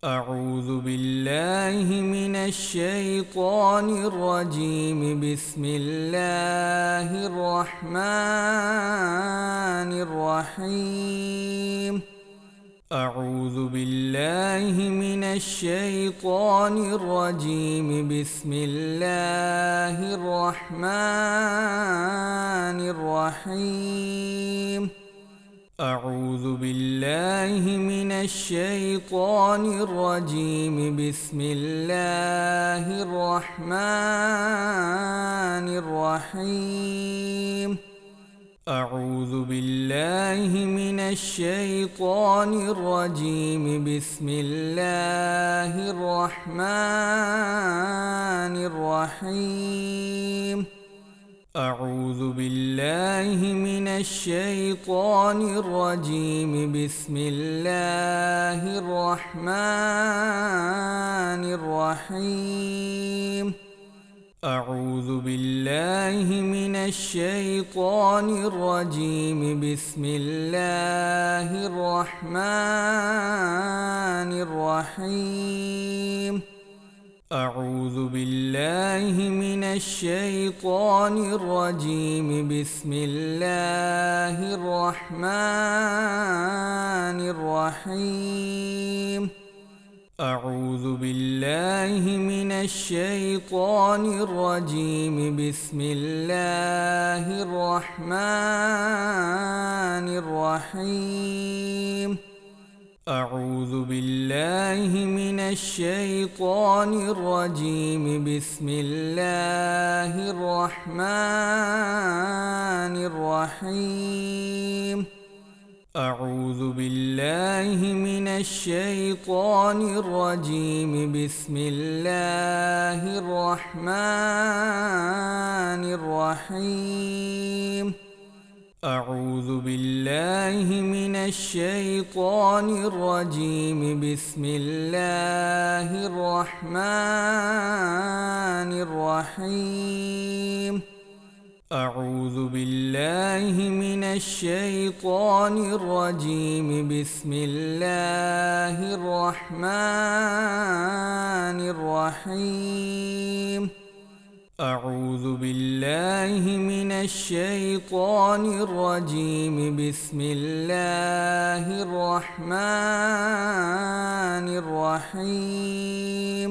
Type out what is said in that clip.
أعوذ بالله من الشيطان الرجيم. بسم الله الرحمن الرحيم. أعوذ بالله من الشيطان الرجيم. بسم الله الرحمن الرحيم. أعوذ بالله من الشيطان الرجيم. بسم الله الرحمن الرحيم. أعوذ بالله من الشيطان الرجيم. بسم الله الرحمن الرحيم. أعوذ بالله من الشيطان الرجيم. بسم الله الرحمن الرحيم. أعوذ بالله من الشيطان الرجيم. بسم الله الرحمن الرحيم. أعوذ بالله من الشيطان الرجيم. بسم الله الرحمن الرحيم. أعوذ بالله من الشيطان الرجيم. بسم الله الرحمن الرحيم. أعوذ بالله من الشيطان الرجيم. بسم الله الرحمن الرحيم. أعوذ بالله من الشيطان الرجيم. بسم الله الرحمن الرحيم. أعوذ بالله من الشيطان الرجيم. بسم الله الرحمن الرحيم. أعوذ بالله من الشيطان الرجيم. بسم الله الرحمن الرحيم. أعوذ بالله من الشيطان الرجيم. بسم الله الرحمن الرحيم. أعوذ بالله من الشيطان الرجيم. بسم الله الرحمن الرحيم. أعوذ بالله من الشيطان الرجيم. بسم الله الرحمن الرحيم. أعوذ بالله من الشيطان الرجيم. بسم الله الرحمن الرحيم. أعوذ بالله من الشيطان الرجيم. بسم الله الرحمن الرحيم.